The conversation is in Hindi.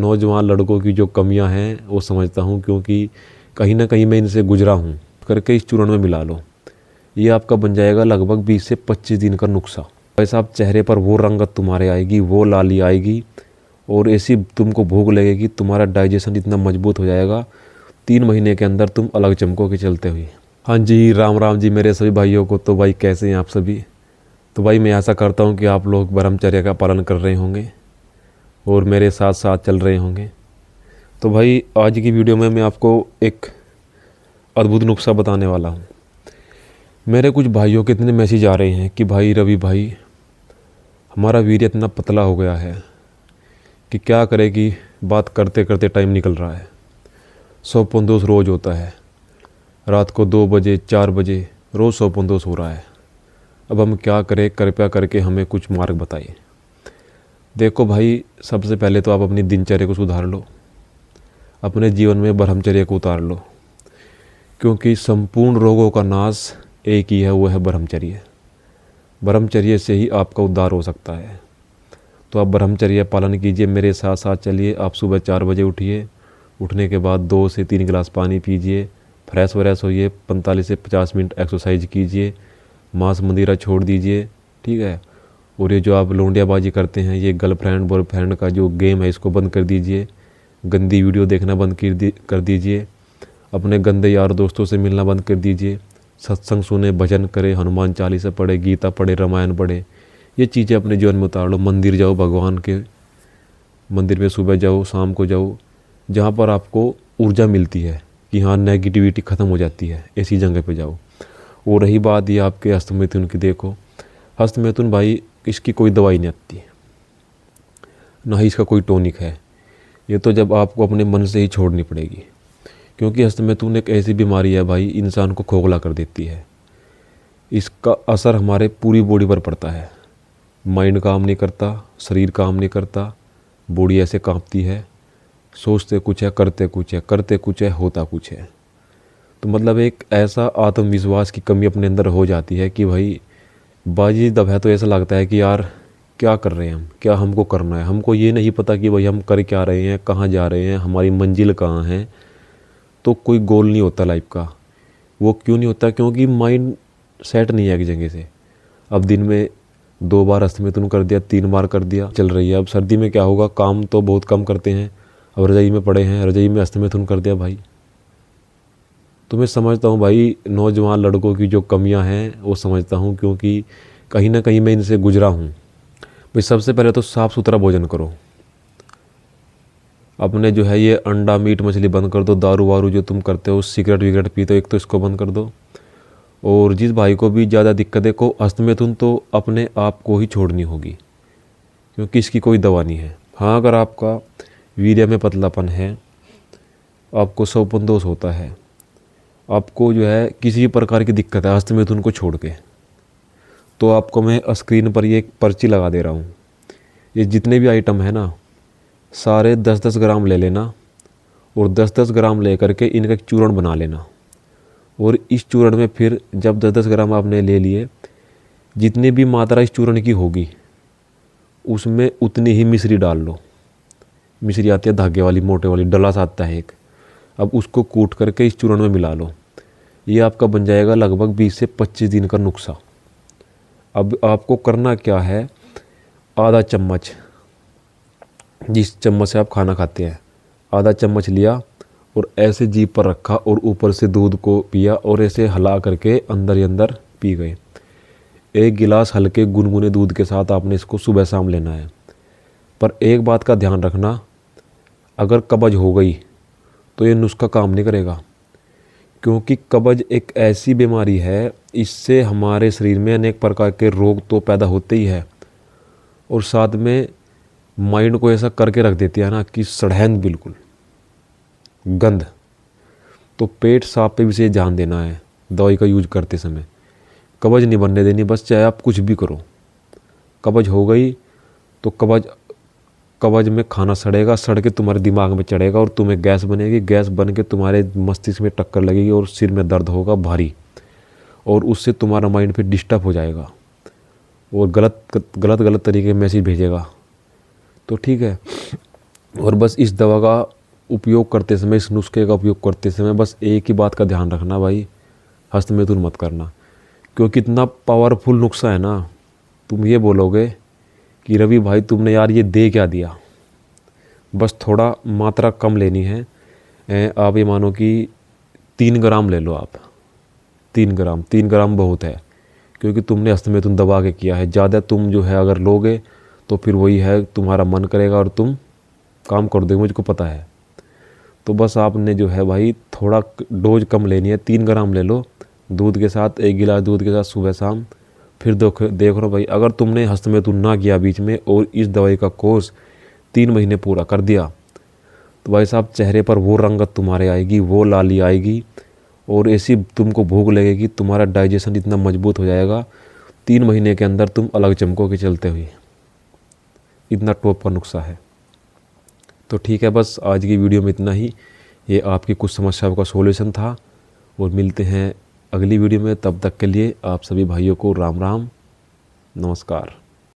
नौजवान लड़कों की जो कमियां हैं वो समझता हूं, क्योंकि कहीं ना कहीं मैं इनसे गुजरा हूं। करके इस चूर्ण में मिला लो, ये आपका बन जाएगा लगभग 20 से 25 दिन का नुस्खा। वैसा आप चेहरे पर वो रंगत तुम्हारे आएगी, वो लाली आएगी और ऐसी तुमको भूख लगेगी, तुम्हारा डाइजेशन इतना मजबूत हो जाएगा, 3 महीने के अंदर तुम अलग चमकोगे चलते हुए। हाँ जी, राम राम जी मेरे सभी भाइयों को। तो भाई कैसे हैं आप सभी? तो भाई मैं आशा करता हूँ कि आप लोग ब्रह्मचर्य का पालन कर रहे होंगे और मेरे साथ साथ चल रहे होंगे। तो भाई आज की वीडियो में मैं आपको एक अद्भुत नुस्खा बताने वाला हूँ। मेरे कुछ भाइयों के इतने मैसेज आ रहे हैं कि भाई रवि भाई, हमारा वीर्य इतना पतला हो गया है कि क्या करें कि बात करते करते टाइम निकल रहा है। 100-150 रोज़ होता है, रात को 2 बजे 4 बजे रोज़ 100-150 हो रहा है। अब हम क्या करें? कृपया करके हमें कुछ मार्ग बताइए। देखो भाई, सबसे पहले तो आप अपनी दिनचर्या को सुधार लो, अपने जीवन में ब्रह्मचर्य को उतार लो, क्योंकि संपूर्ण रोगों का नाश एक ही है, वो है ब्रह्मचर्य। ब्रह्मचर्य से ही आपका उद्धार हो सकता है। तो आप ब्रह्मचर्य पालन कीजिए, मेरे साथ साथ चलिए। आप सुबह 4 बजे उठिए, उठने के बाद 2 से 3 गिलास पानी पीजिए, फ्रेश व्रेश होइए, 45 से 50 मिनट एक्सरसाइज कीजिए, मांस मदिरा छोड़ दीजिए, ठीक है। और ये जो आप लौंडियाबाजी करते हैं, ये गर्लफ्रेंड बॉयफ्रेंड का जो गेम है, इसको बंद कर दीजिए। गंदी वीडियो देखना बंद कर दीजिए। अपने गंदे यार दोस्तों से मिलना बंद कर दीजिए। सत्संग सुने, भजन करें, हनुमान चालीसा पढ़े, गीता पढ़े, रामायण पढ़े। ये चीज़ें अपने जीवन में उतार लो। मंदिर जाओ, भगवान के मंदिर में सुबह जाओ, शाम को जाओ, जहाँ पर आपको ऊर्जा मिलती है कि हाँ नेगेटिविटी ख़त्म हो जाती है, ऐसी जगह पे जाओ। और रही बात ये आपके हस्तमैथुन की, देखो हस्तमैथुन भाई, इसकी कोई दवाई नहीं आती, ना ही इसका कोई टॉनिक है। ये तो जब आपको अपने मन से ही छोड़नी पड़ेगी, क्योंकि हस्तमैथुन एक ऐसी बीमारी है भाई, इंसान को खोखला कर देती है। इसका असर हमारे पूरी बॉडी पर पड़ता है। माइंड काम नहीं करता, शरीर काम नहीं करता, बॉडी ऐसे कांपती है, सोचते कुछ है, करते कुछ है, करते कुछ है, होता कुछ है। तो मतलब एक ऐसा आत्मविश्वास की कमी अपने अंदर हो जाती है कि भाई बाजी दब है। तो ऐसा लगता है कि यार क्या कर रहे हैं हम, क्या हमको करना है, हमको ये नहीं पता कि भाई हम कर क्या रहे हैं, कहाँ जा रहे हैं, हमारी मंजिल कहाँ है। तो कोई गोल नहीं होता लाइफ का। वो क्यों नहीं होता? क्योंकि माइंड सेट नहीं है एक जगह से। अब दिन में 2 बार हस्तमैथुन कर दिया, 3 बार कर दिया, चल रही है। अब सर्दी में क्या होगा, काम तो बहुत कम करते हैं, अब रजाई में पड़े हैं, रजाई में हस्तमैथुन कर दिया भाई। तो मैं समझता हूँ भाई, नौजवान लड़कों की जो कमियां हैं वो समझता हूँ, क्योंकि कहीं ना कहीं मैं इनसे गुजरा हूँ। भाई सबसे पहले तो साफ़ सुथरा भोजन करो। अपने जो है ये अंडा मीट मछली बंद कर दो। दारू वारू जो तुम करते हो, सिगरेट विगरेट पीते हो, एक तो इसको बंद कर दो। और जिस भाई को भी ज़्यादा दिक्कत को हस्तमैथुन, तो अपने आप को ही छोड़नी होगी, क्योंकि इसकी कोई दवा नहीं है। हाँ, अगर आपका वीर्य में पतलापन है, आपको 100-150 होता है, आपको जो है किसी भी प्रकार की दिक्कत है हस्तमैथुन को छोड़ के, तो आपको मैं स्क्रीन पर ये एक पर्ची लगा दे रहा हूँ। ये जितने भी आइटम है ना, सारे 10-10 ग्राम ले लेना और 10-10 ग्राम ले करके इनका एक चूर्ण बना लेना। और इस चूर्ण में फिर जब 10-10 ग्राम आपने ले लिए, जितनी भी मात्रा इस चूर्ण की होगी उसमें उतनी ही मिश्री डाल लो। मिश्री आती है धागे वाली, मोटे वाली, डला सा आता है एक। अब उसको कूट करके इस चूर्ण में मिला लो। ये आपका बन जाएगा लगभग 20 से 25 दिन का नुस्खा। अब आपको करना क्या है, आधा चम्मच, जिस चम्मच से आप खाना खाते हैं, आधा चम्मच लिया और ऐसे जीभ पर रखा और ऊपर से दूध को पिया और ऐसे हिला करके अंदर ही अंदर पी गए। 1 गिलास हल्के गुनगुने दूध के साथ आपने इसको सुबह शाम लेना है। पर एक बात का ध्यान रखना, अगर कब्ज हो गई तो ये नुस्खा काम नहीं करेगा, क्योंकि कब्ज एक ऐसी बीमारी है, इससे हमारे शरीर में अनेक प्रकार के रोग तो पैदा होते ही है, और साथ में माइंड को ऐसा करके रख देती है ना कि सड़हैंद, बिल्कुल गंध। तो पेट साफ पे भी से ध्यान देना है दवाई का यूज करते समय। कब्ज नहीं बनने देनी, बस चाहे आप कुछ भी करो। कब्ज हो गई तो कब्ज में खाना सड़ेगा, सड़ के तुम्हारे दिमाग में चढ़ेगा और तुम्हें गैस बनेगी, गैस बन के तुम्हारे मस्तिष्क में टक्कर लगेगी और सिर में दर्द होगा भारी, और उससे तुम्हारा माइंड फिर डिस्टर्ब हो जाएगा और गलत तरीके के मैसेज भेजेगा। तो ठीक है, और बस इस दवा का उपयोग करते समय, इस नुस्खे का उपयोग करते समय बस एक ही बात का ध्यान रखना भाई, हस्तमैथुन मत करना। क्योंकि इतना पावरफुल नुस्खा है ना, तुम ये बोलोगे कि रवि भाई तुमने यार ये दे क्या दिया। बस थोड़ा मात्रा कम लेनी है। आप ये मानो कि 3 ग्राम ले लो आप, 3 ग्राम बहुत है, क्योंकि तुमने हस्तमैथुन दबा के किया है। ज़्यादा तुम जो है अगर लोगे तो फिर वही है, तुम्हारा मन करेगा और तुम काम कर दोगे, मुझको पता है। तो बस आपने जो है भाई थोड़ा डोज कम लेनी है, 3 ग्राम ले लो दूध के साथ, 1 गिलास दूध के साथ सुबह शाम। फिर देख लो भाई, अगर तुमने हस्तमैथुन ना किया बीच में और इस दवाई का कोर्स 3 महीने पूरा कर दिया, तो भाई साहब चेहरे पर वो रंगत तुम्हारे आएगी, वो लाली आएगी, और ऐसी तुमको भूख लगेगी, तुम्हारा डाइजेशन इतना मजबूत हो जाएगा, 3 महीने के अंदर तुम अलग चमकोगे चलते हुए। इतना टॉप का नुस्खा है। तो ठीक है, बस आज की वीडियो में इतना ही। ये आपकी कुछ समस्याओं का सॉल्यूशन था, और मिलते हैं अगली वीडियो में। तब तक के लिए आप सभी भाइयों को राम राम, नमस्कार।